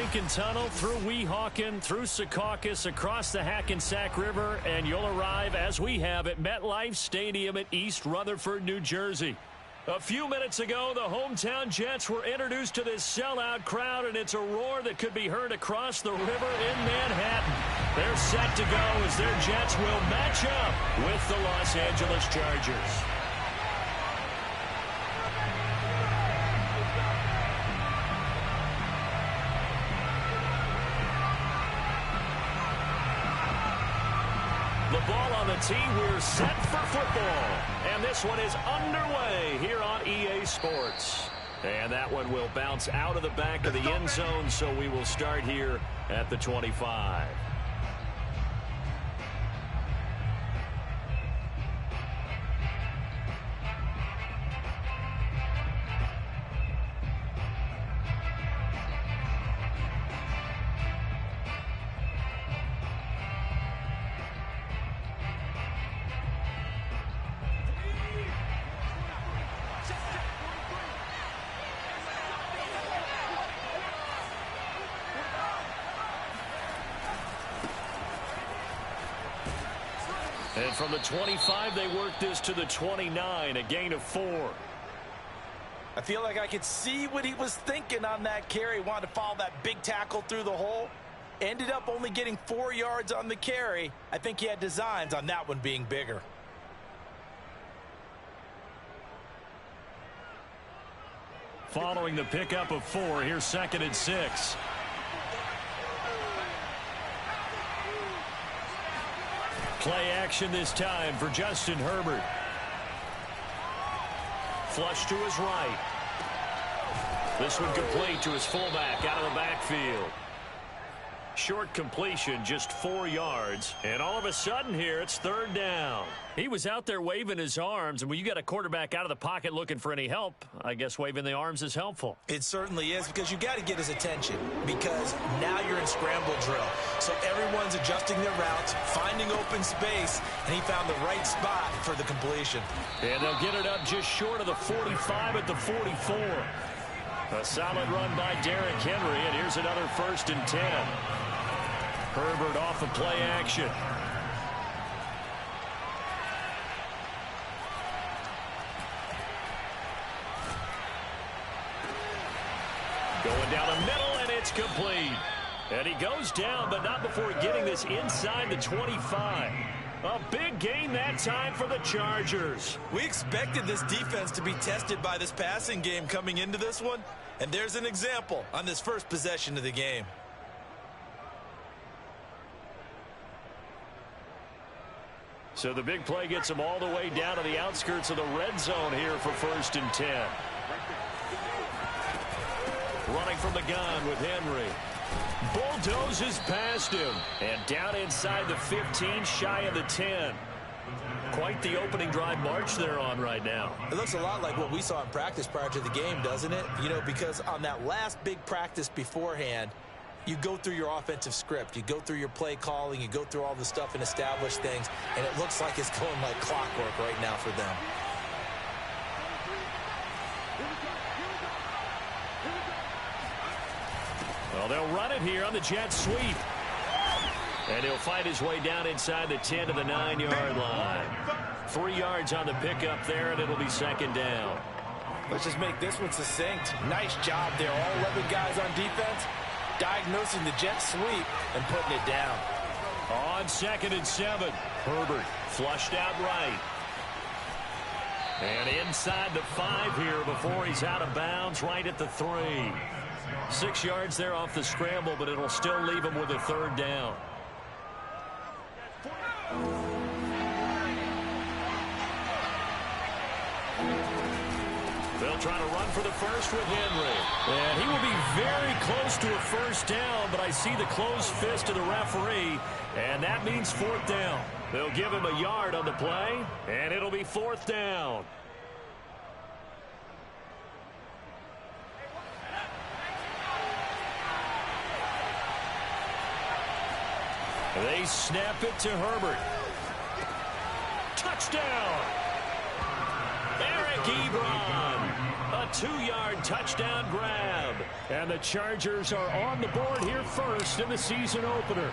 Lincoln Tunnel, through Weehawken, through Secaucus, across the Hackensack River, and you'll arrive, as we have, at MetLife Stadium at East Rutherford, New Jersey. A few minutes ago, the hometown Jets were introduced to this sellout crowd, and it's a roar that could be heard across the river in Manhattan. They're set to go as their Jets will match up with the Los Angeles Chargers. The ball on the tee. We're set for football. And this one is underway here on EA Sports. And that one will bounce out of the back of the end zone, so we will start here at the 25. And from the 25, they work this to the 29, a gain of 4. I feel like I could see what he was thinking on that carry. Wanted to follow that big tackle through the hole. Ended up only getting 4 yards on the carry. I think he had designs on that one being bigger. Following the pickup of 4, here's 2nd and 6. Play action this time for Justin Herbert. Flush to his right. This one complete to his fullback out of the backfield. Short completion, just 4 yards. And all of a sudden here, it's 3rd down. He was out there waving his arms, and when you got a quarterback out of the pocket looking for any help, I guess waving the arms is helpful. It certainly is, because you got to get his attention, because now you're in scramble drill. So everyone's adjusting their routes, finding open space, and he found the right spot for the completion. And they'll get it up just short of the 45 at the 44. A solid run by Derrick Henry, and here's another 1st and 10. Herbert off of play action. Going down the middle, and it's complete. And he goes down, but not before getting this inside the 25. A big gain that time for the Chargers. We expected this defense to be tested by this passing game coming into this one, and there's an example on this first possession of the game. So the big play gets him all the way down to the outskirts of the red zone here for 1st and 10. Running from the gun with Henry. Bulldozes past him. And down inside the 15, shy of the 10. Quite the opening drive march they're on right now. It looks a lot like what we saw in practice prior to the game, doesn't it? You know, because on that last big practice beforehand, you go through your offensive script. You go through your play calling. You go through all the stuff and establish things. And it looks like it's going like clockwork right now for them. Well, they'll run it here on the jet sweep. And he'll fight his way down inside the 10 to the 9-yard line. 3 yards on the pickup there, and it'll be 2nd down. Let's just make this one succinct. Nice job there. All 11 guys on defense diagnosing the jet sweep and putting it down. On 2nd and 7, Herbert flushed out right. And inside the 5 here before he's out of bounds, right at the 3. 6 yards there off the scramble, but it'll still leave him with a 3rd down. They'll try to run for the first with Henry. And he will be very close to a 1st down, but I see the closed fist of the referee, and that means 4th down. They'll give him a yard on the play, and it'll be 4th down. They snap it to Herbert. Touchdown! Eric Ebron. A 2-yard touchdown grab. And the Chargers are on the board here first in the season opener.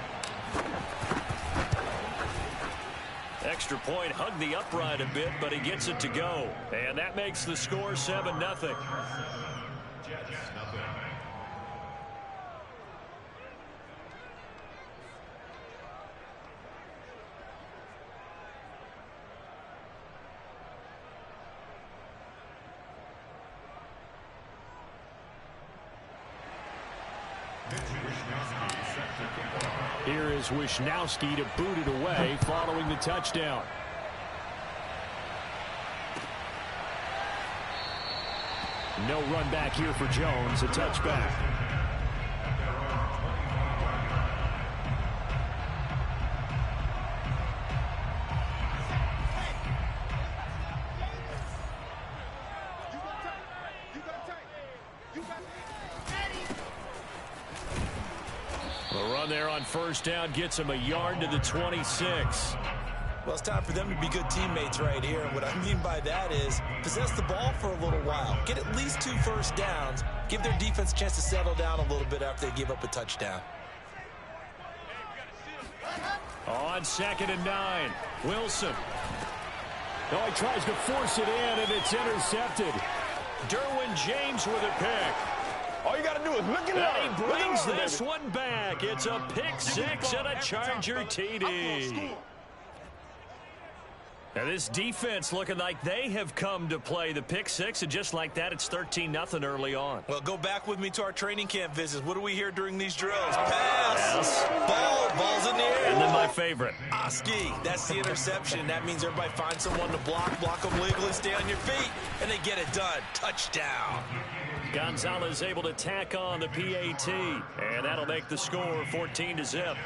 Extra point hugged the upright a bit, but he gets it to go. And that makes the score 7-0. Here is Wisnowski to boot it away following the touchdown. No run back here for Jones, a touchback. There on first down gets him a yard to the 26. Well, it's time for them to be good teammates right here. And what I mean by that is possess the ball for a little while. Get at least 2 first downs. Give their defense a chance to settle down a little bit after they give up a touchdown. On 2nd and 9, Wilson. Oh, he tries to force it in, and it's intercepted. Derwin James with a pick. All you got to do is look it up. And he brings this one back. It's a pick 6 and a Charger TD. Now this defense looking like they have come to play the pick 6, and just like that, it's 13-0 early on. Well, go back with me to our training camp visits. What do we hear during these drills? Pass. Yes. Ball's in the air. And then my favorite. Oski. That's the interception. That means everybody finds someone to block them legally, stay on your feet, and they get it done. Touchdown. Gonzalez able to tack on the PAT, and that'll make the score 14-0.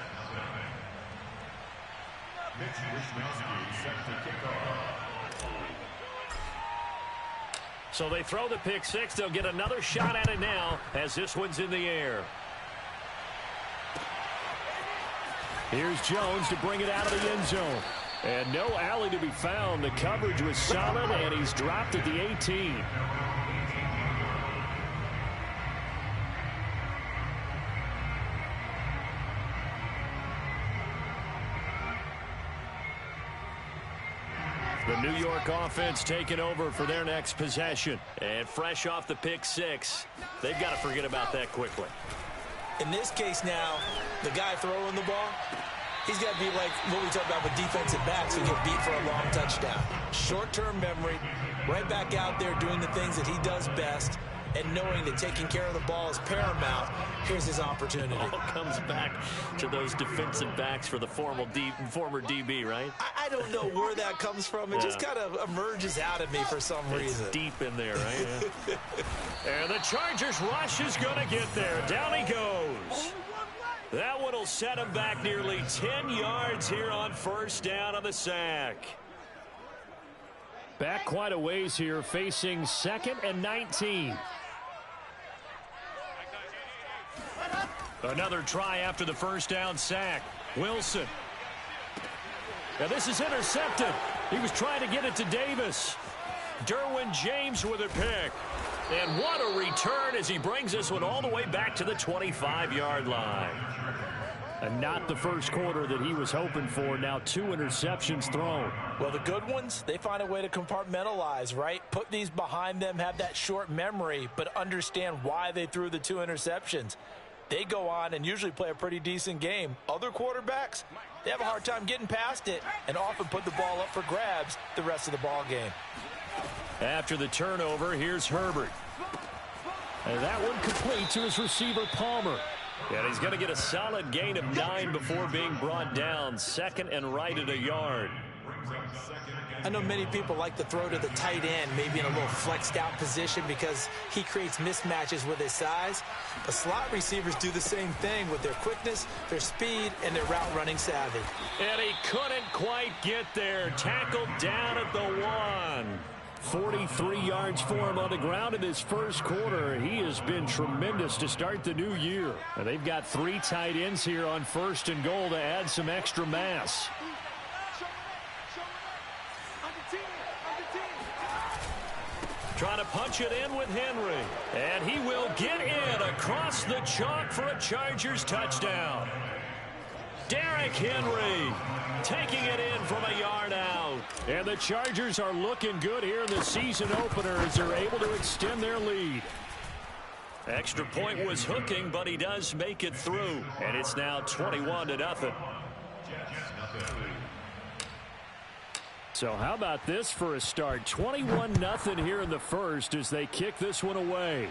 So they throw the pick 6. They'll get another shot at it now as this one's in the air. Here's Jones to bring it out of the end zone. And no alley to be found. The coverage was solid, and he's dropped at the 18. The New York offense taking over for their next possession. And fresh off the pick 6, they've got to forget about that quickly. In this case now, the guy throwing the ball, he's got to be like what we talked about with defensive backs who get beat for a long touchdown. Short-term memory, right back out there doing the things that he does best, and knowing that taking care of the ball is paramount. Here's his opportunity. All comes back to those defensive backs for the former DB, right? I don't know where that comes from. It just kind of emerges out of me for some reason. It's deep in there, right? Yeah. And the Chargers rush is going to get there. Down he goes. That one will set him back nearly 10 yards here on first down on the sack. Back quite a ways here, facing 2nd and 19. Another try after the first down sack. Wilson. Now this is intercepted. He was trying to get it to Davis. Derwin James with a pick. And what a return as he brings this one all the way back to the 25-yard line. And not the first quarter that he was hoping for. Now 2 interceptions thrown. Well, the good ones, they find a way to compartmentalize, right? Put these behind them, have that short memory, but understand why they threw the 2 interceptions. They go on and usually play a pretty decent game. Other quarterbacks, they have a hard time getting past it and often put the ball up for grabs the rest of the ball game. After the turnover, here's Herbert. And that one complete to his receiver, Palmer. And he's going to get a solid gain of 9 before being brought down. 2nd and right at a yard. I know many people like to throw to the tight end, maybe in a little flexed out position because he creates mismatches with his size. But slot receivers do the same thing with their quickness, their speed, and their route running savvy. And he couldn't quite get there. Tackled down at the 1. 43 yards for him on the ground in this first quarter. He has been tremendous to start the new year. And they've got 3 tight ends here on 1st and goal to add some extra mass. Trying to punch it in with Henry. And he will get in across the chalk for a Chargers touchdown. Derrick Henry taking it in from a yard out. And the Chargers are looking good here in the season opener as they're able to extend their lead. Extra point was hooking, but he does make it through. And it's now 21-0. So how about this for a start? 21-0 here in the first as they kick this one away.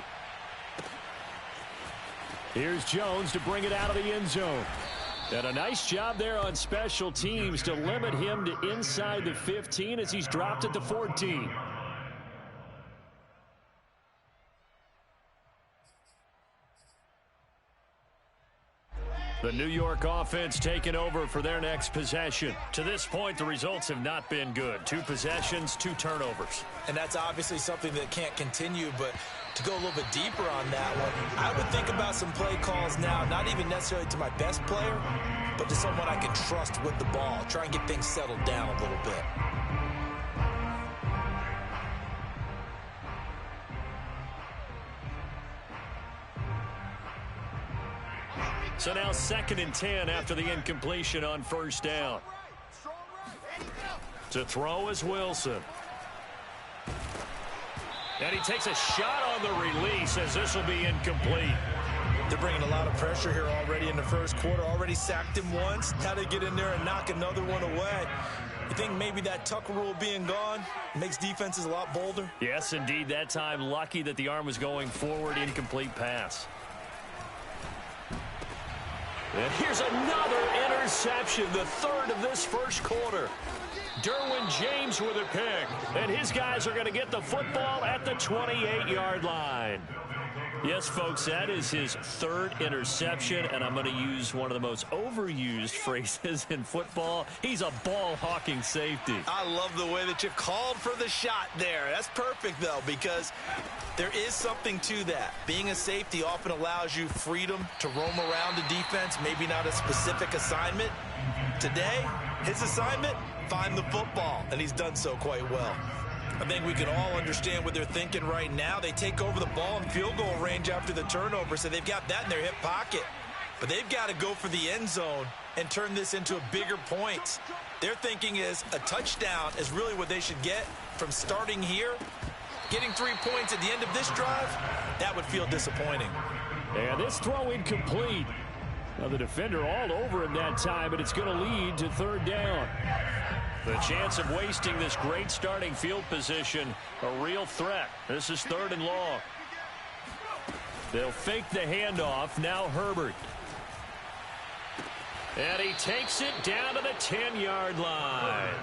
Here's Jones to bring it out of the end zone. And a nice job there on special teams to limit him to inside the 15 as he's dropped at the 14. The New York offense taking over for their next possession. To this point, the results have not been good. 2 possessions, 2 turnovers. And that's obviously something that can't continue, but to go a little bit deeper on that one, I would think about some play calls now, not even necessarily to my best player, but to someone I can trust with the ball. Try and get things settled down a little bit. So now 2nd and 10 after the incompletion on first down. To throw is Wilson. And he takes a shot on the release as this will be incomplete. They're bringing a lot of pressure here already in the first quarter. Already sacked him once. Now they get in there and knock another one away. You think maybe that Tucker rule being gone makes defenses a lot bolder? Yes, indeed. That time lucky that the arm was going forward. Incomplete pass. And here's another interception, the 3rd of this first quarter. Derwin James with a pick, and his guys are going to get the football at the 28-yard line. Yes, folks, that is his 3rd interception, and I'm going to use one of the most overused phrases in football. He's a ball-hawking safety. I love the way that you called for the shot there. That's perfect, though, because there is something to that. Being a safety often allows you freedom to roam around the defense, maybe not a specific assignment. Today, his assignment, find the football, and he's done so quite well. I think we can all understand what they're thinking right now. They take over the ball in field goal range after the turnover, so they've got that in their hip pocket. But they've got to go for the end zone and turn this into a bigger point. Their thinking is a touchdown is really what they should get from starting here. Getting 3 points at the end of this drive, that would feel disappointing. And this throw incomplete. Now the defender all over him that time, but it's going to lead to 3rd down. The chance of wasting this great starting field position, a real threat. This is 3rd and long. They'll fake the handoff. Now Herbert. And he takes it down to the 10-yard line.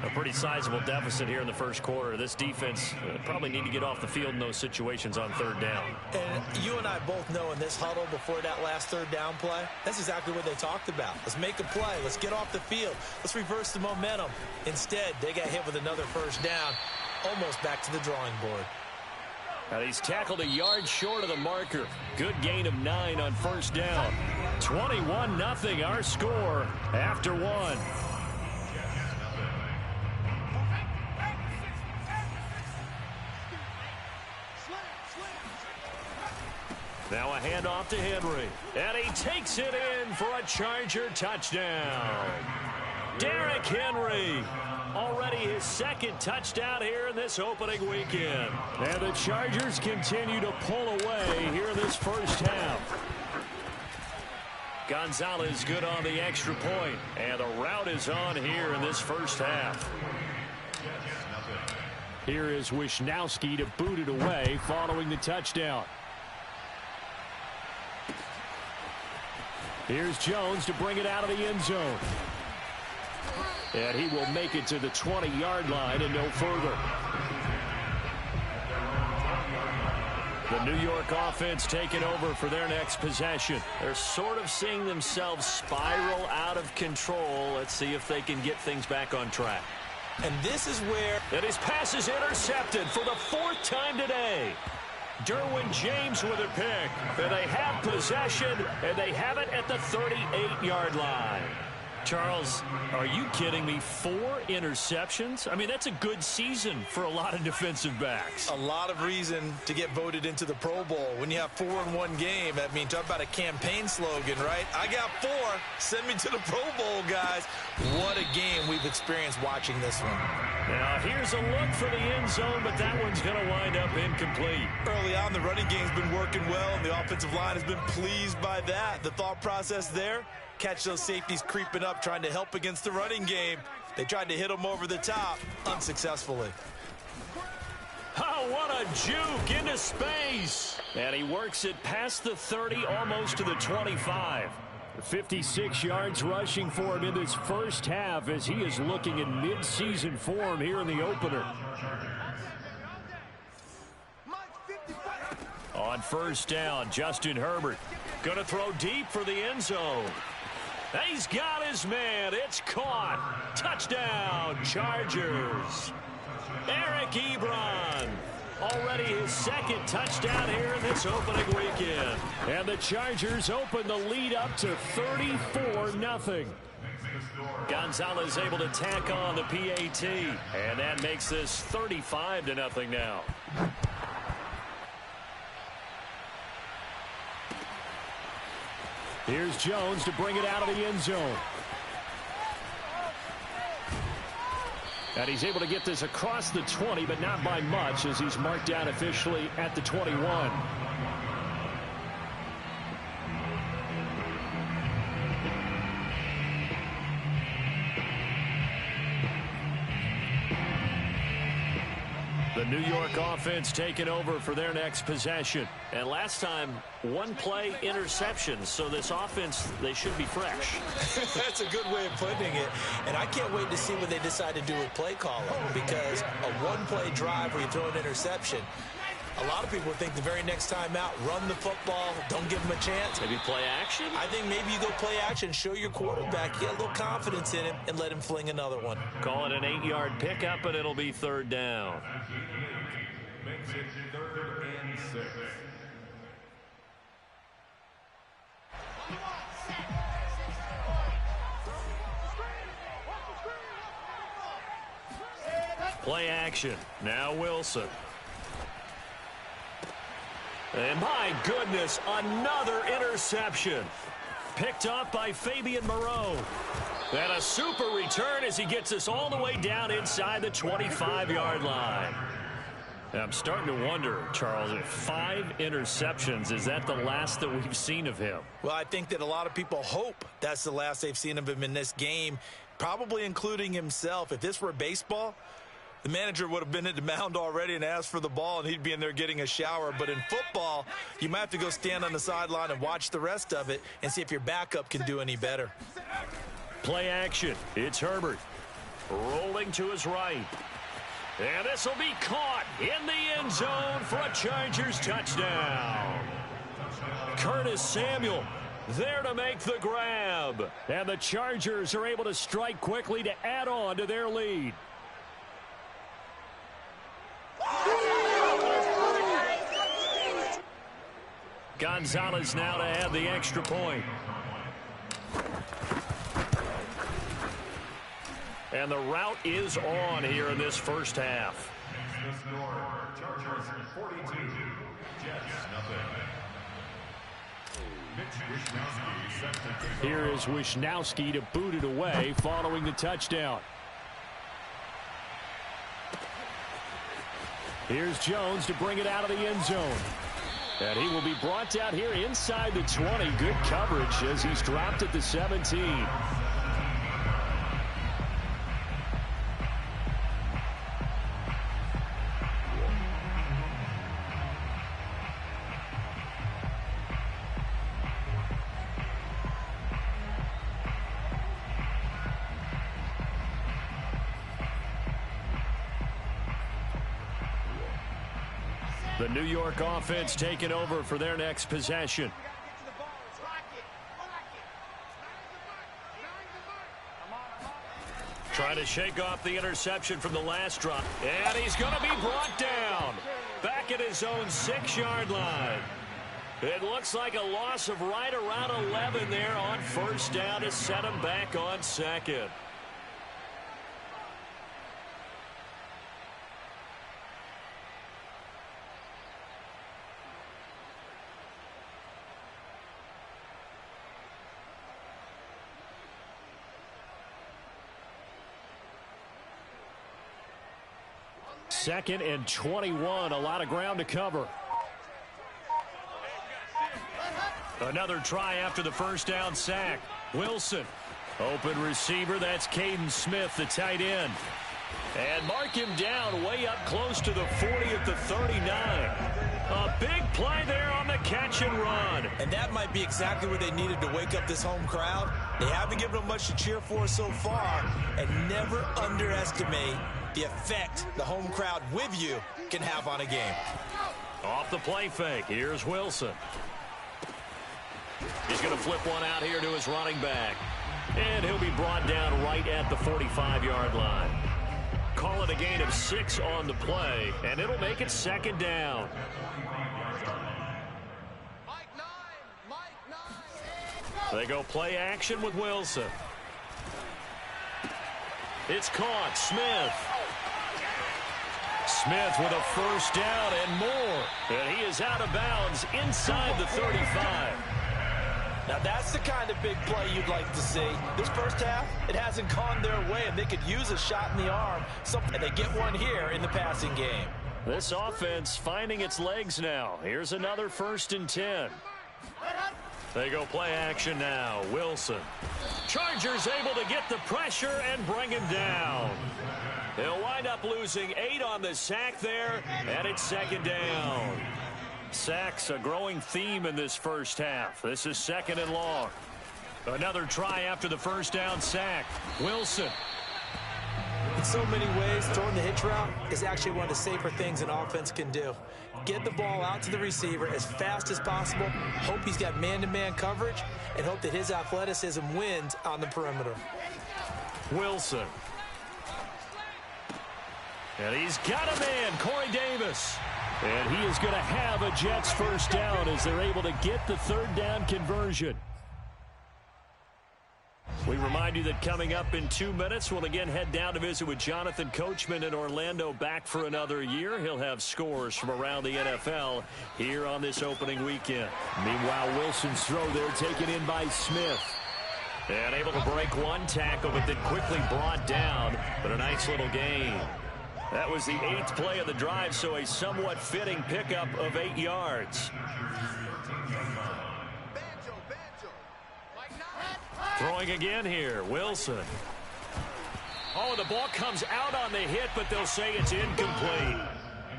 A pretty sizable deficit here in the first quarter. This defense probably need to get off the field in those situations on 3rd down. And you and I both know in this huddle before that last 3rd down play, that's exactly what they talked about. Let's make a play. Let's get off the field. Let's reverse the momentum. Instead, they got hit with another 1st down, almost back to the drawing board. Now he's tackled a yard short of the marker. Good gain of 9 on 1st down. 21-0 our score after 1. Now a handoff to Henry. And he takes it in for a Charger touchdown. Derrick Henry. Already his 2nd touchdown here in this opening weekend. And the Chargers continue to pull away here in this first half. Gonzalez good on the extra point. And the route is on here in this first half. Here is Wisnowski to boot it away following the touchdown. Here's Jones to bring it out of the end zone. And he will make it to the 20-yard line and no further. The New York offense taking over for their next possession. They're sort of seeing themselves spiral out of control. Let's see if they can get things back on track. And this is where... And his pass is intercepted for the 4th time today. Derwin James with a pick. And they have possession, and they have it at the 38-yard line. Charles, are you kidding me? 4 interceptions? I mean, that's a good season for a lot of defensive backs. A lot of reason to get voted into the Pro Bowl. When you have 4 in one game, I mean, talk about a campaign slogan, right? I got 4. Send me to the Pro Bowl, guys. What a game we've experienced watching this one. Now, here's a look for the end zone, but that one's going to wind up incomplete. Early on, the running game's been working well, and the offensive line has been pleased by that. The thought process there, catch those safeties creeping up, trying to help against the running game. They tried to hit them over the top, unsuccessfully. Oh, what a juke into space. And he works it past the 30, almost to the 25. 56 yards rushing for him in this first half as he is looking in mid-season form here in the opener. On first down, Justin Herbert going to throw deep for the end zone. He's got his man. It's caught. Touchdown, Chargers. Eric Ebron. Already his second touchdown here in this opening weekend. And the Chargers open the lead up to 34-0. Gonzalez able to tack on the PAT. And that makes this 35-0 now. Here's Jones to bring it out of the end zone. And he's able to get this across the 20, but not by much, as he's marked down officially at the 21. The New York offense taking over for their next possession. And last time, 1-play interceptions. So this offense, they should be fresh. That's a good way of putting it. And I can't wait to see what they decide to do with play calling, because a 1-play drive where you throw an interception, a lot of people think the very next time out, run the football, don't give them a chance. Maybe play action? I think maybe you go play action, show your quarterback, get a little confidence in him, and let him fling another one. Call it an 8-yard pickup, and it'll be third down. Makes it 3rd and 6. Play action. Now Wilson. And my goodness, another interception. Picked off by Fabian Moreau. And a super return as he gets us all the way down inside the 25-yard line. And I'm starting to wonder, Charles, if 5 interceptions, is that the last that we've seen of him? Well, I think that a lot of people hope that's the last they've seen of him in this game, probably including himself. If this were baseball, the manager would have been at the mound already and asked for the ball, and he'd be in there getting a shower. But in football, you might have to go stand on the sideline and watch the rest of it and see if your backup can do any better. Play action. It's Herbert. Rolling to his right. And this will be caught in the end zone for a Chargers touchdown. Curtis Samuel there to make the grab. And the Chargers are able to strike quickly to add on to their lead. Gonzalez now to add the extra point. And the route is on here in this first half. Chargers 42, Jets nothing. Here is Wishnowsky to boot it away following the touchdown. Here's Jones to bring it out of the end zone. And he will be brought down here inside the 20. Good coverage as he's dropped at the 17. The New York offense taking over for their next possession. Trying to shake off the interception from the last drop. And he's going to be brought down. Back at his own 6-yard line. It looks like a loss of right around 11 there on first down to set him back on second. Second and 21, a lot of ground to cover. Another try after the first down sack. Wilson, open receiver, that's Caden Smith, the tight end. And mark him down way up close to the 40 at the 39. A big play there on the catch and run. And that might be exactly what they needed to wake up this home crowd. They haven't given them much to cheer for so far, and never underestimate the effect the home crowd with you can have on a game. Off the play fake, here's Wilson. He's going to flip one out here to his running back. And he'll be brought down right at the 45-yard line. Call it a gain of 6 on the play, and it'll make it second down. They go play action with Wilson. It's caught. Smith. Smith with a first down and more. And he is out of bounds inside the 35. Now that's the kind of big play you'd like to see. This first half, it hasn't gone their way, and they could use a shot in the arm. And they get one here in the passing game. This offense finding its legs now. Here's another 1st and 10. They go play action now. Wilson. Chargers able to get the pressure and bring him down. They'll wind up losing 8 on the sack there, and it's second down. Sacks a growing theme in this first half. This is second and long. Another try after the first down sack. Wilson. In so many ways, throwing the hitch route is actually one of the safer things an offense can do. Get the ball out to the receiver as fast as possible, hope he's got man-to-man coverage, and hope that his athleticism wins on the perimeter. Wilson. And he's got a man, Corey Davis. And he is going to have a Jets first down as they're able to get the third down conversion. We remind you that coming up in 2 minutes, we'll again head down to visit with Jonathan Coachman in Orlando, back for another year. He'll have scores from around the NFL here on this opening weekend. Meanwhile, Wilson's throw there taken in by Smith. And able to break one tackle, but then quickly brought down. But a nice little gain. That was the 8th play of the drive, so a somewhat fitting pickup of 8 yards. Throwing again here, Wilson. Oh, the ball comes out on the hit, but they'll say it's incomplete.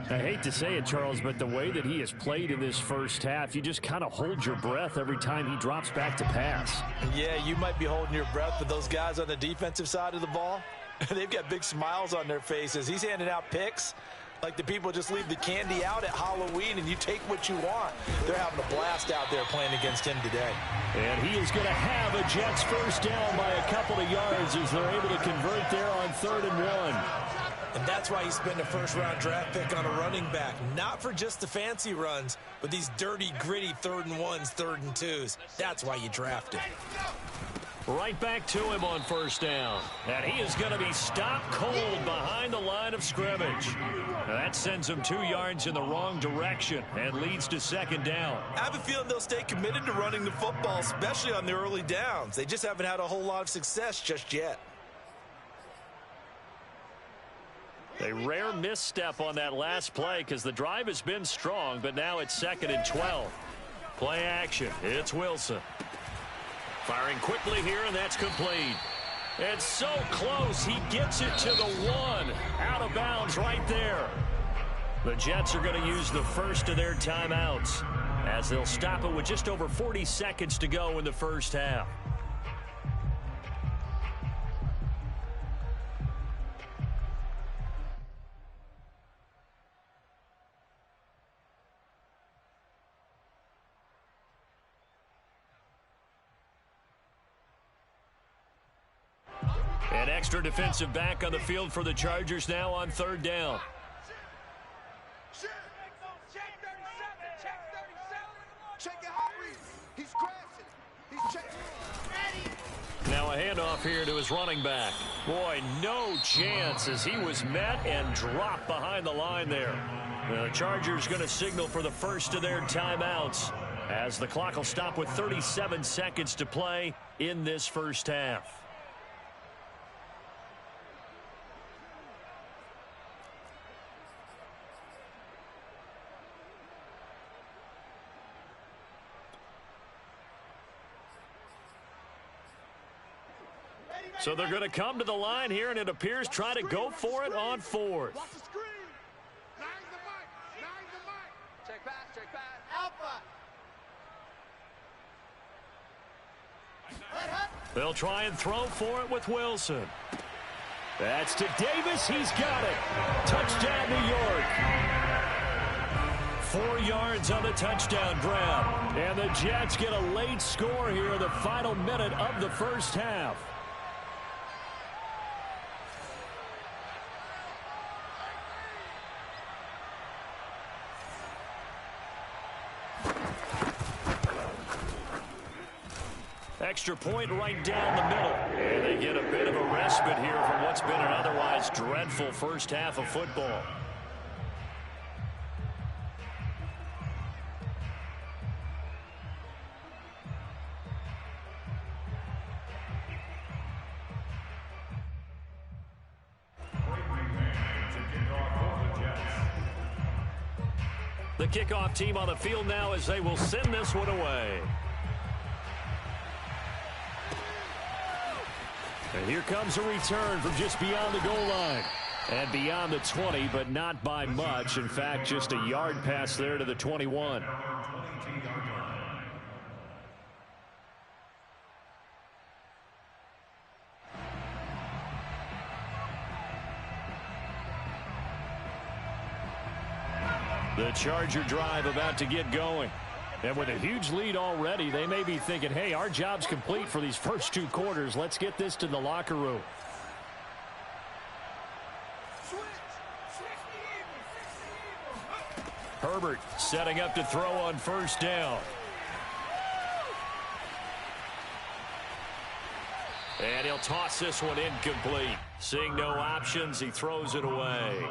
I hate to say it, Charles, but the way that he has played in this first half, you just kind of hold your breath every time he drops back to pass. Yeah, you might be holding your breath, but those guys on the defensive side of the ball, they've got big smiles on their faces. He's handing out picks like the people just leave the candy out at Halloween and you take what you want. They're having a blast out there playing against him today. And he is going to have a Jets first down by a couple of yards as they're able to convert there on 3rd and 1. And that's why you spend a first-round draft pick on a running back. Not for just the fancy runs, but these dirty, gritty 3rd and 1s, 3rd and 2s. That's why you draft him. Right back to him on first down. And he is going to be stopped cold behind the line of scrimmage. That sends him 2 yards in the wrong direction and leads to second down. I have a feeling they'll stay committed to running the football, especially on the early downs. They just haven't had a whole lot of success just yet. A rare misstep on that last play because the drive has been strong, but now it's 2nd and 12. Play action. It's Wilson. Firing quickly here, and that's complete. It's so close. He gets it to the 1. Out of bounds right there. The Jets are going to use the first of their timeouts as they'll stop it with just over 40 seconds to go in the first half. An extra defensive back on the field for the Chargers now on 3rd down. Check Now a handoff here to his running back. Boy, no chance as he was met and dropped behind the line there. The Chargers going to signal for the first of their timeouts as the clock will stop with 37 seconds to play in this first half. So they're going to come to the line here, and it appears try to go for it on fourth. Check back. Alpha. They'll try and throw for it with Wilson. That's to Davis. He's got it. Touchdown, New York. 4 yards on the touchdown grab. And the Jets get a late score here in the final minute of the first half. Extra point right down the middle. And they get a bit of a respite here from what's been an otherwise dreadful first half of football. The kickoff team on the field now as they will send this one away. And here comes a return from just beyond the goal line. And beyond the 20, but not by much. In fact, just a yard pass there to the 21. The Charger drive about to get going. And with a huge lead already, they may be thinking, hey, our job's complete for these first 2 quarters. Let's get this to the locker room. Herbert setting up to throw on first down. And he'll toss this one incomplete. Seeing no options, he throws it away.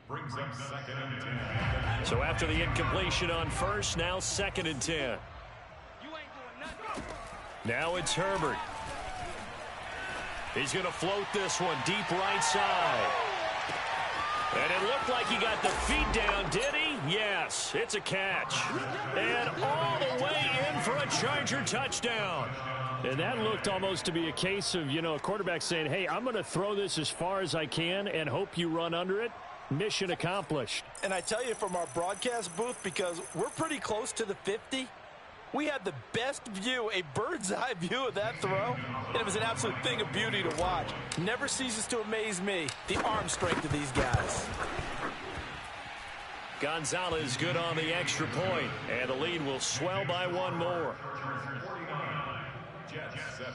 Brings up 2nd and 10. So after the incompletion on first, now 2nd and 10. Now it's Herbert. He's going to float this one deep right side. And it looked like he got the feet down, did he? Yes, it's a catch. And all the way in for a Charger touchdown. And that looked almost to be a case of, a quarterback saying, hey, I'm going to throw this as far as I can and hope you run under it. Mission accomplished. And I tell you from our broadcast booth, because we're pretty close to the 50, we had the best view, a bird's eye view of that throw, and it was an absolute thing of beauty to watch. Never ceases to amaze me, the arm strength of these guys. Gonzalez good on the extra point, and the lead will swell by 1 more. 49, Jets 7.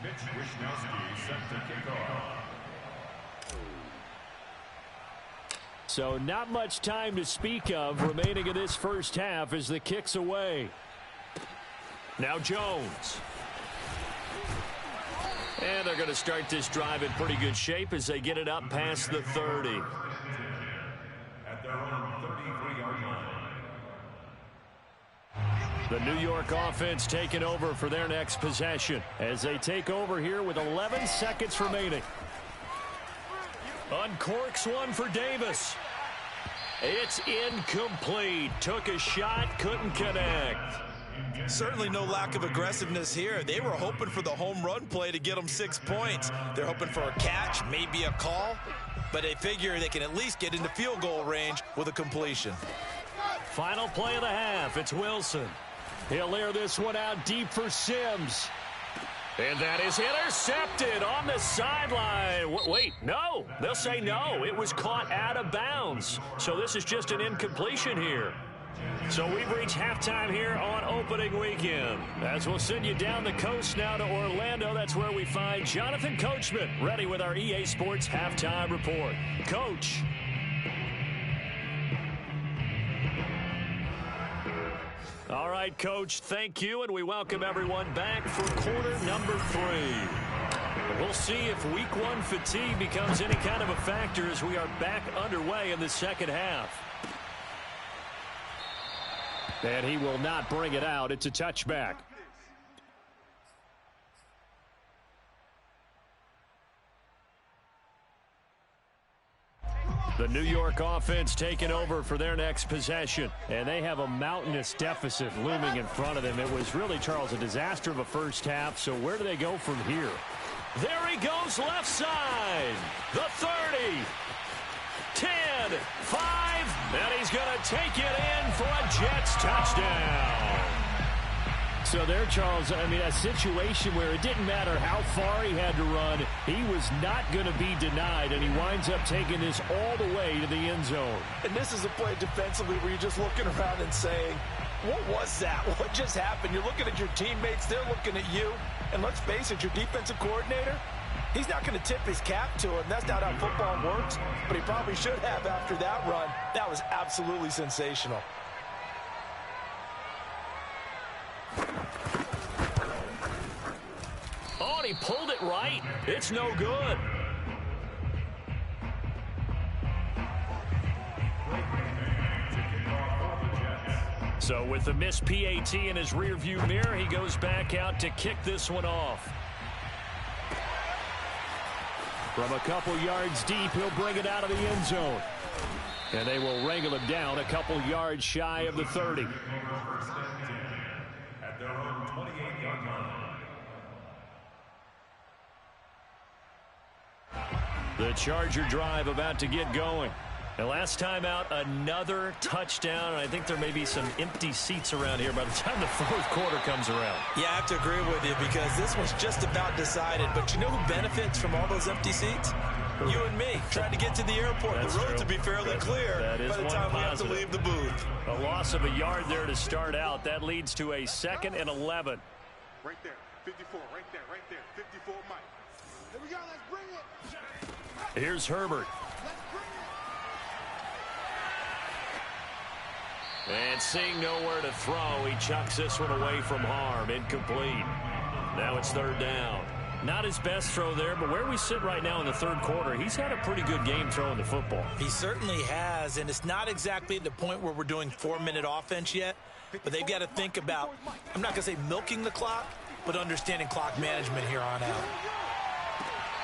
Mitch Wishnowsky set to kick off. So not much time to speak of remaining in this first half as the kick's away. Now Jones. And they're going to start this drive in pretty good shape as they get it up past the 30. At their own 33-yard line. The New York offense taking over for their next possession as they take over here with 11 seconds remaining. Uncorks one for Davis. It's incomplete. Took a shot, couldn't connect. Certainly no lack of aggressiveness here. They were hoping for the home run play to get them 6 points. They're hoping for a catch, maybe a call, but they figure they can at least get into field goal range with a completion. Final play of the half. It's Wilson. He'll air this one out deep for Sims. And that is intercepted on the sideline. Wait, no. They'll say no. It was caught out of bounds. So this is just an incompletion here. So we've reached halftime here on opening weekend. As we'll send you down the coast now to Orlando, that's where we find Jonathan Coachman ready with our EA Sports halftime report. Coach. All right, Coach, thank you, and we welcome everyone back for quarter number 3. We'll see if week 1 fatigue becomes any kind of a factor as we are back underway in the second half. And he will not bring it out. It's a touchback. The New York offense taking over for their next possession. And they have a mountainous deficit looming in front of them. It was really, Charles, a disaster of a first half. So where do they go from here? There he goes left side. The 30. 10, 5, and he's going to take it in for a Jets touchdown. So there, Charles, I mean, a situation where it didn't matter how far he had to run, he was not going to be denied, and he winds up taking this all the way to the end zone. And this is a play defensively where you're just looking around and saying, what was that? What just happened? You're looking at your teammates, they're looking at you, and let's face it, your defensive coordinator, he's not going to tip his cap to him. That's not how football works, but he probably should have after that run. That was absolutely sensational. Oh, and he pulled it right. It's no good. So with the missed PAT in his rearview mirror, he goes back out to kick this one off. From a couple yards deep, he'll bring it out of the end zone. And they will wrangle him down a couple yards shy of the 30. At their own 28-yard line. The Charger drive about to get going. And last time out, another touchdown. And I think there may be some empty seats around here by the time the fourth quarter comes around. Yeah, I have to agree with you because this one's just about decided. But you know who benefits from all those empty seats? You and me, trying to get to the airport. That's the roads true. will be fairly clear by the time we have to leave the booth. A loss of a yard there to start out. That leads to a 2nd and 11. Right there, 54, right there, 54, Mike. Here we go, let's bring it. Here's Herbert. And seeing nowhere to throw, he chucks this one away from harm. Incomplete. Now it's 3rd down. Not his best throw there, but where we sit right now in the 3rd quarter, he's had a pretty good game throwing the football. He certainly has, and it's not exactly at the point where we're doing 4-minute offense yet, but they've got to think about, I'm not going to say milking the clock, but understanding clock management here on out.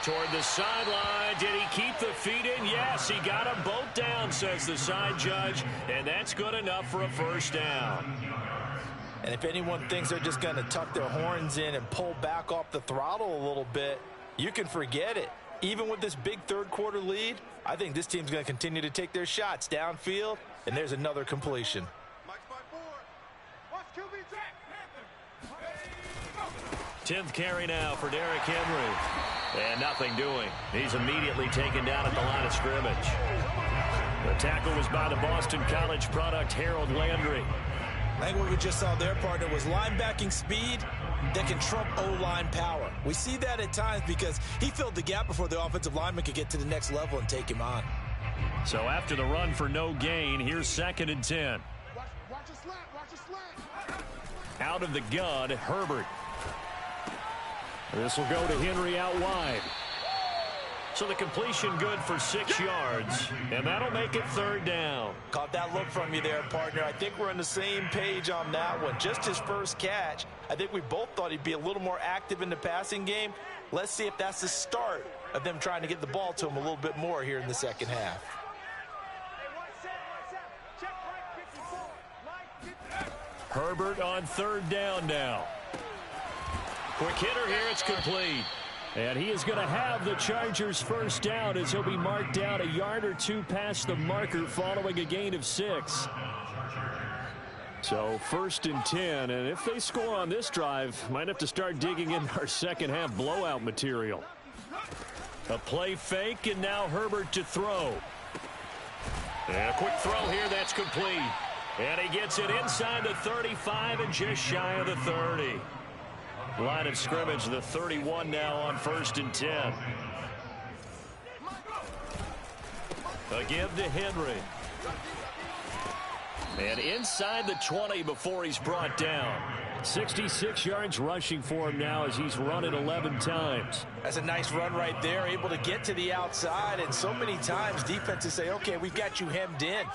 Toward the sideline. Did he keep the feet in? Yes, he got them both down, says the side judge, and that's good enough for a 1st down. And if anyone thinks they're just going to tuck their horns in and pull back off the throttle a little bit, you can forget it. Even with this big 3rd quarter lead, I think this team's going to continue to take their shots downfield, and there's another completion. 10th carry now for Derrick Henry. And nothing doing. He's immediately taken down at the line of scrimmage. The tackle was by the Boston College product, Harold Landry. I think what we just saw there, partner, was linebacking speed that can trump O-line power. We see that at times because he filled the gap before the offensive lineman could get to the next level and take him on. So after the run for no gain, here's 2nd and 10. Watch a slant, watch a slant. Out of the gun, Herbert. This will go to Henry out wide. So the completion good for 6 yards, and that'll make it 3rd down. Caught that look from you there, partner. I think we're on the same page on that one. Just his first catch. I think we both thought he'd be a little more active in the passing game. Let's see if that's the start of them trying to get the ball to him a little bit more here in the second half. Herbert on 3rd down now. Quick hitter here, it's complete. And he is going to have the Chargers' 1st down as he'll be marked down a yard or 2 past the marker following a gain of 6. So 1st and 10, and if they score on this drive, might have to start digging in our second half blowout material. A play fake, and now Herbert to throw. And a quick throw here, that's complete. And he gets it inside the 35 and just shy of the 30. Line of scrimmage, the 31 now on 1st and 10. A give to Henry. And inside the 20 before he's brought down. 66 yards rushing for him now as he's run it 11 times. That's a nice run right there, able to get to the outside. And so many times defenses say, okay, we've got you hemmed in.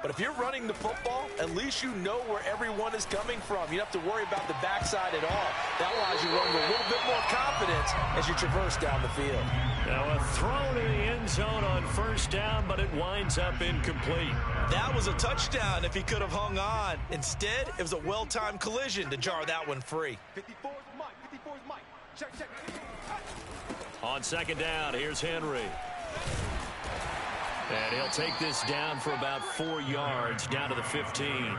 But if you're running the football, at least you know where everyone is coming from. You don't have to worry about the backside at all. That allows you to run with a little bit more confidence as you traverse down the field. Now a throw to the end zone on first down, but it winds up incomplete. That was a touchdown if he could have hung on. Instead, it was a well-timed collision to jar that one free. 54 is Mike. 54 is Mike. Check. On second down, here's Henry. And he'll take this down for about 4 yards, down to the 15.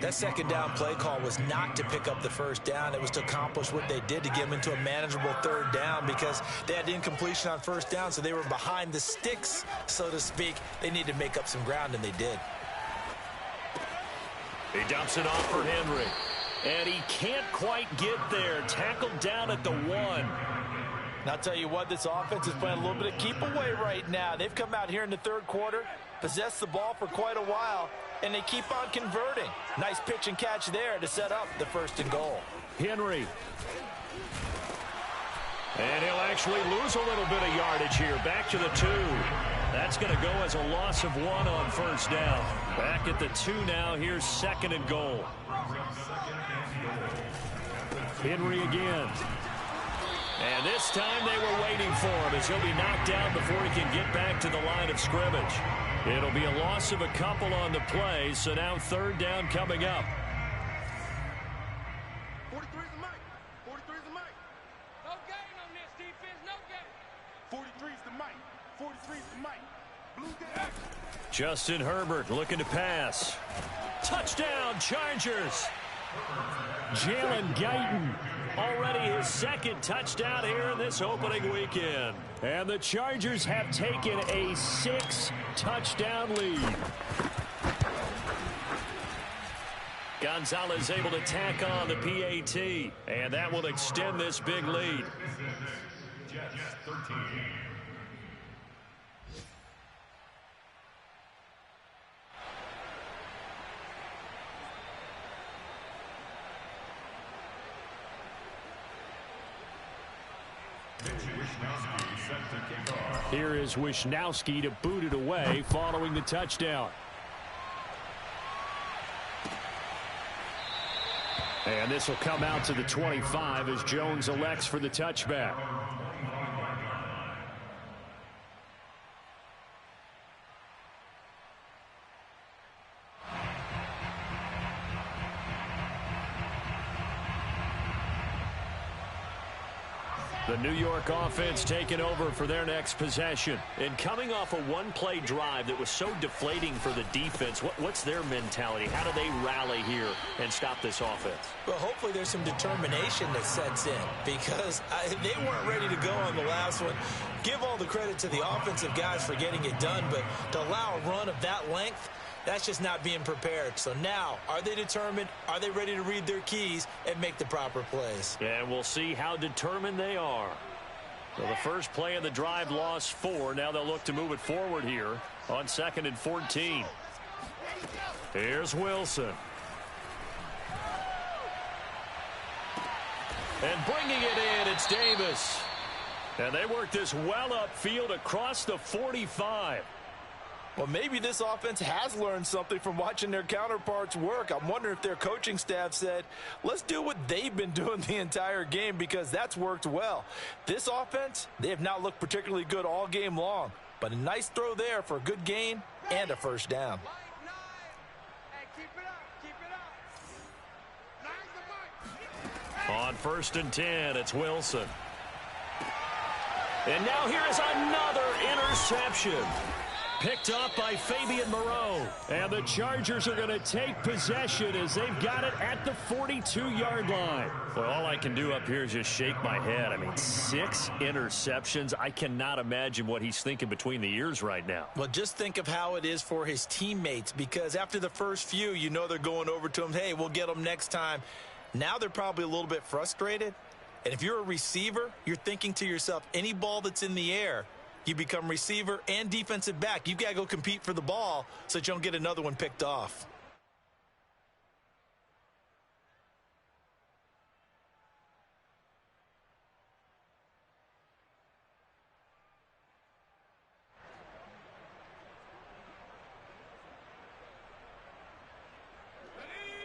That second down play call was not to pick up the first down. It was to accomplish what they did to get them into a manageable third down because they had incompletion on first down, so they were behind the sticks, so to speak. They needed to make up some ground, and they did. He dumps it off for Henry. And he can't quite get there. Tackled down at the 1. And I'll tell you what, this offense is playing a little bit of keep away right now. They've come out here in the third quarter, possessed the ball for quite a while, and they keep on converting. Nice pitch and catch there to set up the 1st and goal. Henry. And he'll actually lose a little bit of yardage here. Back to the 2. That's going to go as a loss of 1 on first down. Back at the 2 now. Here's 2nd and goal. Henry again. And this time they were waiting for him as he'll be knocked down before he can get back to the line of scrimmage. It'll be a loss of a couple on the play, so now 3rd down coming up. 43 is the mic. 43 is the mic. No gain on this defense, no gain. 43 is the mic. 43 is the mic. Blue game. Justin Herbert looking to pass. Touchdown, Chargers. Jalen Guyton. Already his 2nd touchdown here in this opening weekend. And the Chargers have taken a 6-touchdown lead. Gonzalez able to tack on the PAT. And that will extend this big lead. Jets 13. Here is Wishnowsky to boot it away following the touchdown. And this will come out to the 25 as Jones elects for the touchback. The New York offense taking over for their next possession. And coming off a one-play drive that was so deflating for the defense, what's their mentality? How do they rally here and stop this offense? Well, hopefully there's some determination that sets in because they weren't ready to go on the last one. Give all the credit to the offensive guys for getting it done, but to allow a run of that length, that's just not being prepared. So now, are they determined? Are they ready to read their keys and make the proper plays? And we'll see how determined they are. So the first play of the drive lost 4. Now they'll look to move it forward here on 2nd and 14. Here's Wilson. And bringing it in, it's Davis. And they work this well upfield across the 45. Well, maybe this offense has learned something from watching their counterparts work. I'm wondering if their coaching staff said, let's do what they've been doing the entire game because that's worked well. This offense, they have not looked particularly good all game long, but a nice throw there for a good gain and a first down. Hey, keep it up, keep it up. On 1st and 10, it's Wilson. And now here is another interception. Picked up by Fabian Moreau. And the Chargers are going to take possession as they've got it at the 42-yard line. Well, all I can do up here is just shake my head. I mean, 6 interceptions. I cannot imagine what he's thinking between the ears right now. Well, just think of how it is for his teammates because after the first few, you know they're going over to him, hey, we'll get them next time. Now they're probably a little bit frustrated. And if you're a receiver, you're thinking to yourself, any ball that's in the air, you become receiver and defensive back. You've got to go compete for the ball so that you don't get another one picked off.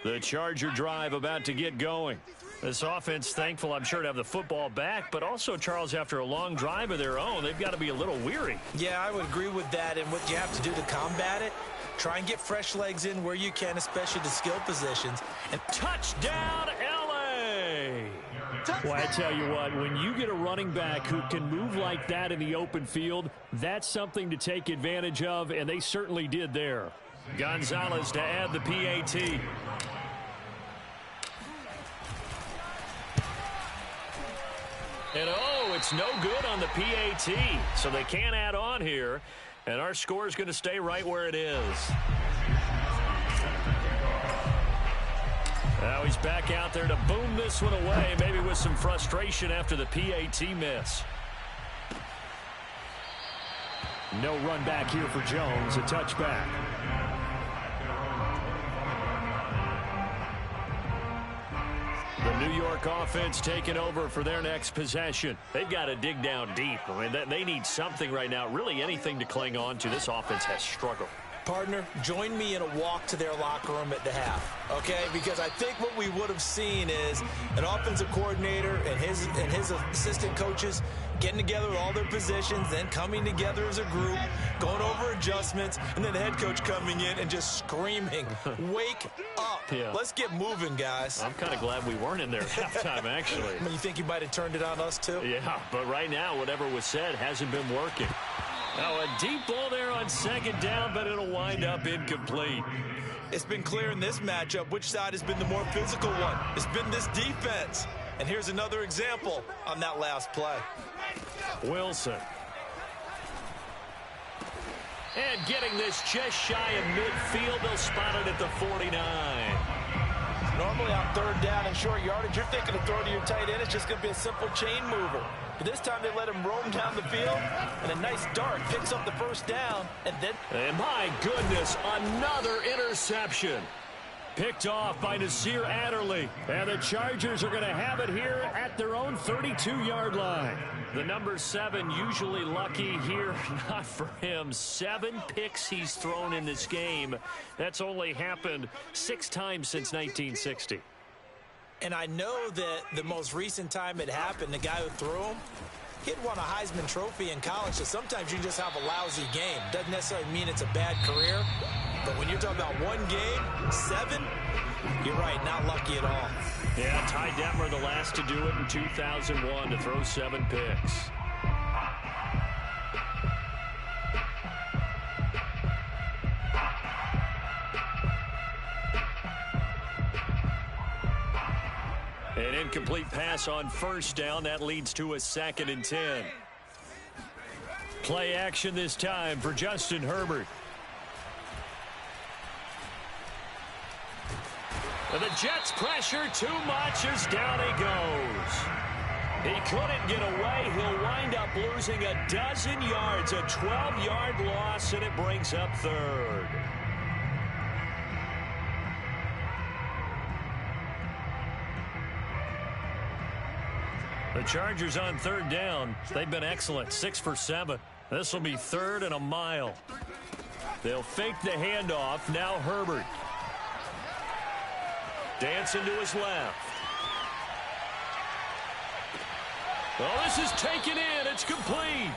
The Charger drive about to get going. This offense, thankful, I'm sure, to have the football back, but also, Charles, after a long drive of their own, they've got to be a little weary. Yeah, I would agree with that, and what you have to do to combat it, try and get fresh legs in where you can, especially the skill positions. And touchdown, L.A.! Well, I tell you what, when you get a running back who can move like that in the open field, that's something to take advantage of, and they certainly did there. Gonzalez to add the PAT. And oh, it's no good on the PAT, so they can't add on here, and our score is going to stay right where it is. Now he's back out there to boom this one away, maybe with some frustration after the PAT miss. No run back here for Jones, a touchback. The New York offense taking over for their next possession. They've got to dig down deep. I mean, they need something right now, really anything to cling on to. This offense has struggled. Partner, join me in a walk to their locker room at the half, okay? Because I think what we would have seen is an offensive coordinator and his assistant coaches getting together with all their positions, then coming together as a group, going over adjustments, and then the head coach coming in and just screaming, wake up. Yeah. Let's get moving, guys. I'm kind of glad we weren't in there at halftime, actually. I mean, you think you might have turned it on us, too? Yeah, but right now, whatever was said hasn't been working. Now, a deep ball there on second down, but it'll wind up incomplete. It's been clear in this matchup which side has been the more physical one. It's been this defense. And here's another example on that last play. Wilson. And getting this just shy of midfield, they'll spot it at the 49. Normally on third down and short yardage, you're thinking to throw to your tight end. It's just going to be a simple chain mover. But this time they let him roam down the field, and a nice dart picks up the first down, and then... And my goodness, another interception. Picked off by Nasir Adderley. And the Chargers are going to have it here at their own 32-yard line. The number 7 usually lucky here. Not for him. 7 picks he's thrown in this game. That's only happened 6 times since 1960. And I know that the most recent time it happened, the guy who threw him, he'd won a Heisman Trophy in college, so sometimes you just have a lousy game. Doesn't necessarily mean it's a bad career, but when you're talking about one game, 7, you're right, not lucky at all. Yeah, Ty Detmer, the last to do it in 2001, to throw 7 picks. An incomplete pass on first down. That leads to a 2nd and 10. Play action this time for Justin Herbert. And the Jets pressure too much as down he goes. He couldn't get away. He'll wind up losing a dozen yards, a 12-yard loss, and it brings up 3rd. The Chargers on 3rd down. They've been excellent, 6 for 7. This will be 3rd and a mile. They'll fake the handoff. Now Herbert. Dancing to his left. Oh, this is taken in. It's complete.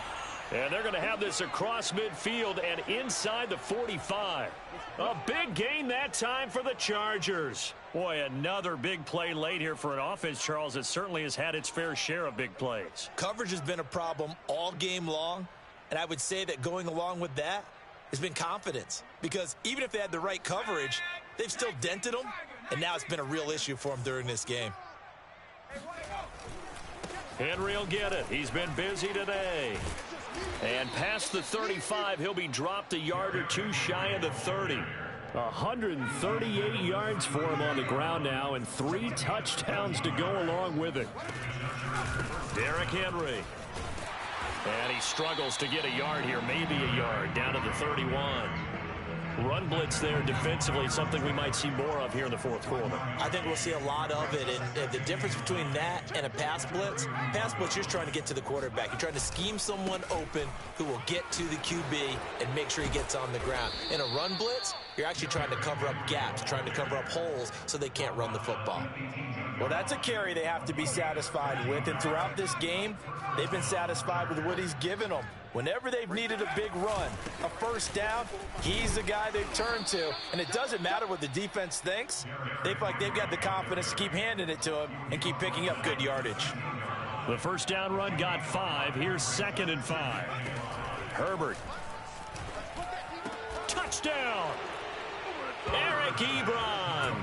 And they're going to have this across midfield and inside the 45. A big gain that time for the Chargers. Boy, another big play late here for an offense, Charles, that certainly has had its fair share of big plays. Coverage has been a problem all game long, and I would say that going along with that has been confidence. Because even if they had the right coverage, they've still dented them, and now it's been a real issue for them during this game. Henry will get it. He's been busy today. And past the 35, he'll be dropped a yard or two shy of the 30. 138 yards for him on the ground now, and 3 touchdowns to go along with it. Derrick Henry. And he struggles to get a yard here, maybe a yard, down to the 31. run blitz there defensively, something we might see more of here in the fourth quarter. I think we'll see a lot of it, and the difference between that and a pass blitz, you're just trying to get to the quarterback. You're trying to scheme someone open who will get to the QB and make sure he gets on the ground. In a run blitz, you're actually trying to cover up gaps, trying to cover up holes so they can't run the football. Well, that's a carry they have to be satisfied with, and throughout this game, they've been satisfied with what he's given them. Whenever they've needed a big run, a first down, he's the guy they've turned to. And it doesn't matter what the defense thinks. They feel like they've got the confidence to keep handing it to him and keep picking up good yardage. The first down run got 5. Here's 2nd and 5. Herbert. Touchdown! Eric Ebron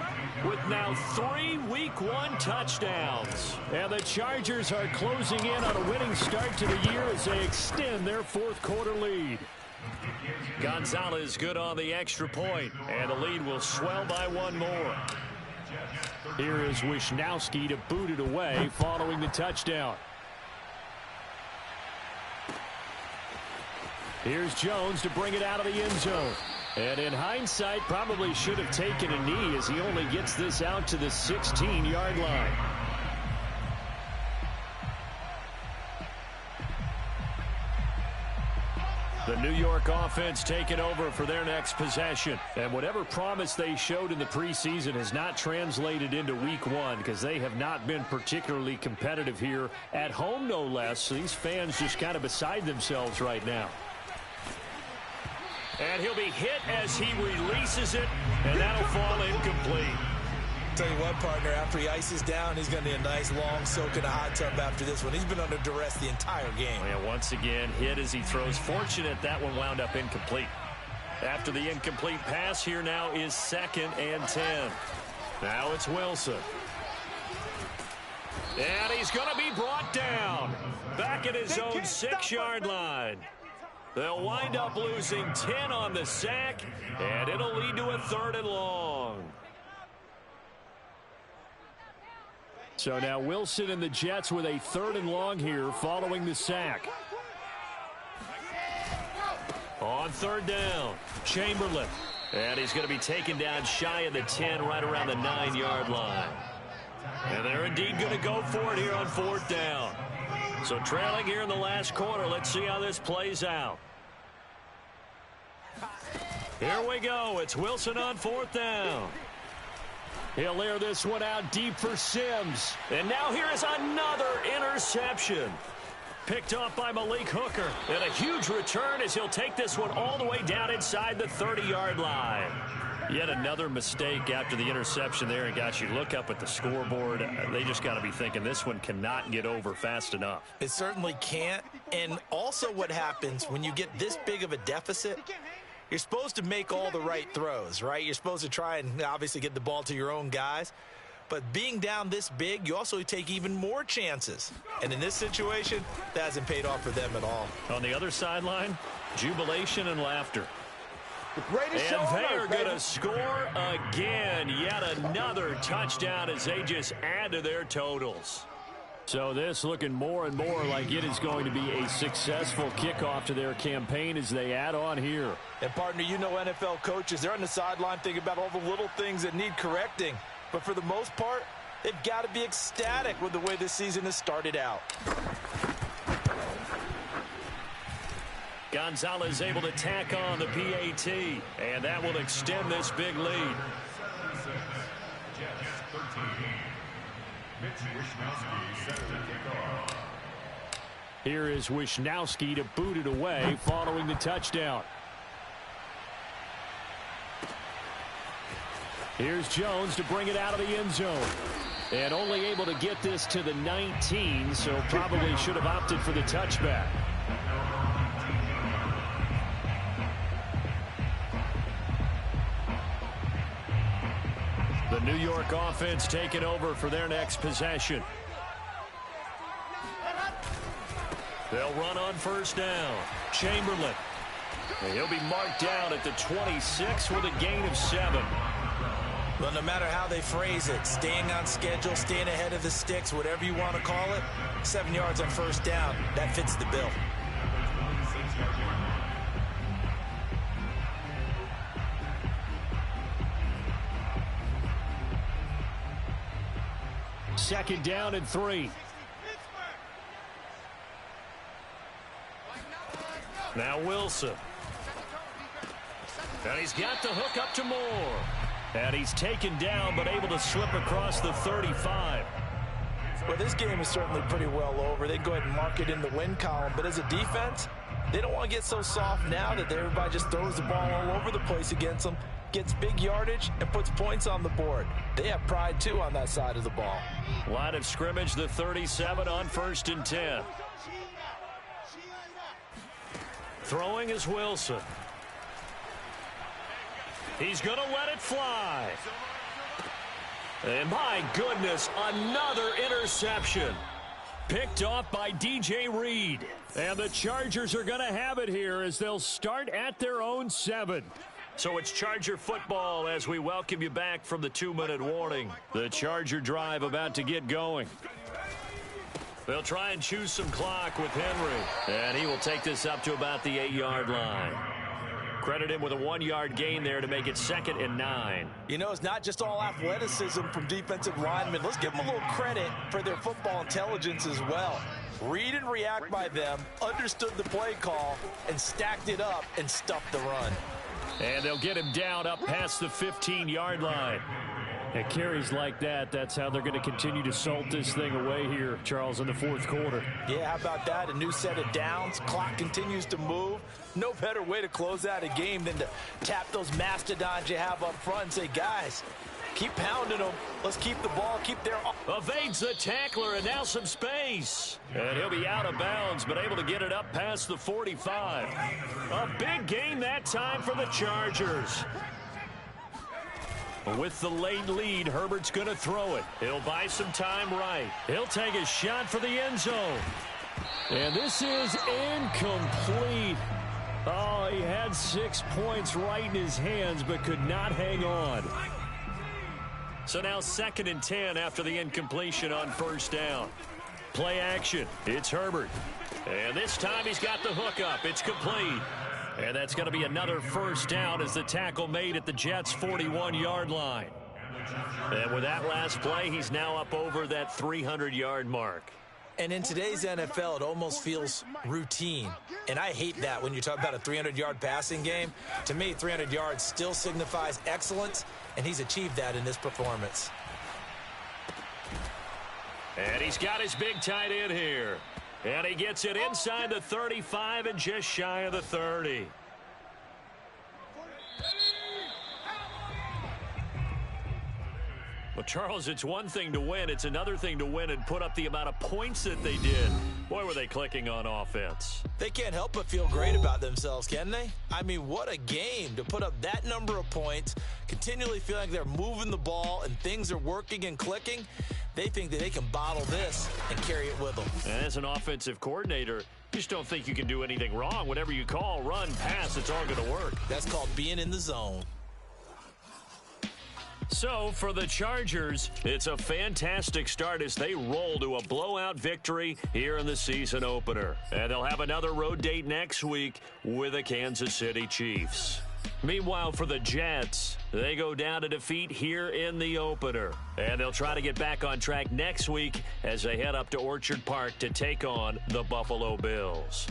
with now 3 Week 1 touchdowns. And the Chargers are closing in on a winning start to the year as they extend their fourth quarter lead. Gonzalez good on the extra point, and the lead will swell by 1 more. Here is Wishnowsky to boot it away following the touchdown. Here's Jones to bring it out of the end zone. And in hindsight, probably should have taken a knee as he only gets this out to the 16-yard line. The New York offense taking over for their next possession. And whatever promise they showed in the preseason has not translated into Week 1 because they have not been particularly competitive here at home, no less. These fans just kind of beside themselves right now. And he'll be hit as he releases it, and that'll fall incomplete. Tell you what, partner, after he ices down, he's going to need a nice long soak in a hot tub after this one. He's been under duress the entire game. And once again, hit as he throws. Fortunate that one wound up incomplete. After the incomplete pass, here now is 2nd and 10. Now it's Wilson. And he's going to be brought down. Back at his own 6-yard line. They'll wind up losing 10 on the sack, and it'll lead to a 3rd and long. So now Wilson and the Jets with a 3rd and long here following the sack. On 3rd down, Chamberlain. And he's going to be taken down shy of the 10, right around the 9-yard line. And they're indeed going to go for it here on 4th down. So trailing here in the last quarter, let's see how this plays out. Here we go. It's Wilson on 4th down. He'll air this one out deep for Sims. And now here is another interception. Picked off by Malik Hooker. And a huge return as he'll take this one all the way down inside the 30-yard line. Yet another mistake after the interception there. And gosh, you look up at the scoreboard, they just got to be thinking this one cannot get over fast enough. It certainly can't. And also what happens when you get this big of a deficit, you're supposed to make all the right throws, right? You're supposed to try and obviously get the ball to your own guys. But being down this big, you also take even more chances. And in this situation, that hasn't paid off for them at all. On the other sideline, jubilation and laughter. The and they are going to score again. Yet another touchdown as they just add to their totals. So this looking more and more like it is going to be a successful kickoff to their campaign as they add on here. And, partner, you know NFL coaches, they're on the sideline thinking about all the little things that need correcting. But for the most part, they've got to be ecstatic with the way this season has started out. Gonzalez able to tack on the PAT, and that will extend this big lead. Here is Wishnowsky to boot it away following the touchdown. Here's Jones to bring it out of the end zone. And only able to get this to the 19, so probably should have opted for the touchback. The New York offense taking over for their next possession. They'll run on 1st down. Chamberlain. And he'll be marked down at the 26 with a gain of 7. Well, no matter how they phrase it, staying on schedule, staying ahead of the sticks, whatever you want to call it, 7 yards on 1st down, that fits the bill. 2nd down and 3. Now Wilson. And he's got the hook up to Moore. And he's taken down but able to slip across the 35. Well, this game is certainly pretty well over. They can go ahead and mark it in the win column. But as a defense, they don't want to get so soft now that everybody just throws the ball all over the place against them, gets big yardage, and puts points on the board. They have pride, too, on that side of the ball. Line of scrimmage, the 37 on 1st and 10. Throwing is Wilson. He's going to let it fly. And my goodness, another interception. Picked off by DJ Reed. And the Chargers are going to have it here as they'll start at their own 7. So it's Charger football as we welcome you back from the 2-minute warning. The Charger drive about to get going. They'll try and choose some clock with Henry. And he will take this up to about the 8-yard line. Credit him with a 1-yard gain there to make it 2nd and 9. You know, it's not just all athleticism from defensive linemen. Let's give them a little credit for their football intelligence as well. Read and react by them, understood the play call, and stacked it up and stuffed the run. And they'll get him down up past the 15-yard line. At carries like that, that's how they're going to continue to salt this thing away here, Charles, in the 4th quarter. Yeah, how about that? A new set of downs. Clock continues to move. No better way to close out a game than to tap those mastodons you have up front and say, guys, keep pounding them. Let's keep the ball, keep their... Evades the tackler, and now some space. And he'll be out of bounds, but able to get it up past the 45. A big gain that time for the Chargers. With the late lead, Herbert's going to throw it. He'll buy some time right. He'll take a shot for the end zone. And this is incomplete. Oh, he had 6 points right in his hands, but could not hang on. So now 2nd and 10 after the incompletion on 1st down. Play action. It's Herbert. And this time he's got the hook up. It's complete. And that's going to be another 1st down as the tackle made at the Jets' 41-yard line. And with that last play, he's now up over that 300-yard mark. And in today's NFL, it almost feels routine. And I hate that when you talk about a 300-yard passing game. To me, 300 yards still signifies excellence, and he's achieved that in this performance. And he's got his big tight end here. And he gets it inside the 35 and just shy of the 30. Well, Charles, it's one thing to win. It's another thing to win and put up the amount of points that they did. Boy, were they clicking on offense. They can't help but feel great about themselves, can they? I mean, what a game to put up that number of points, continually feeling like they're moving the ball and things are working and clicking. They think that they can bottle this and carry it with them. And as an offensive coordinator, you just don't think you can do anything wrong. Whatever you call, run, pass, it's all going to work. That's called being in the zone. So, for the Chargers, it's a fantastic start as they roll to a blowout victory here in the season opener. And they'll have another road date next week with the Kansas City Chiefs. Meanwhile, for the Jets, they go down to defeat here in the opener. And they'll try to get back on track next week as they head up to Orchard Park to take on the Buffalo Bills.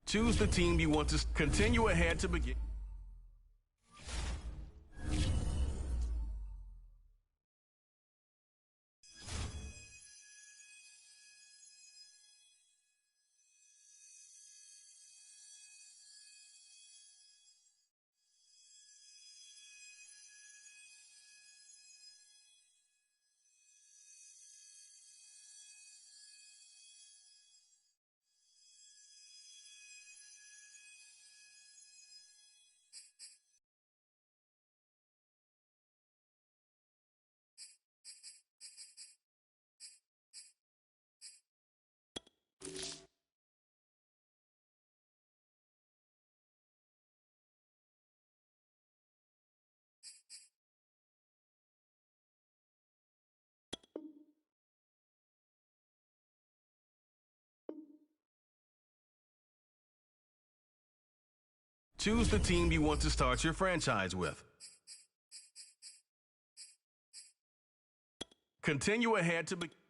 Choose the team you want to continue ahead to begin. Choose the team you want to start your franchise with. Continue ahead to begin.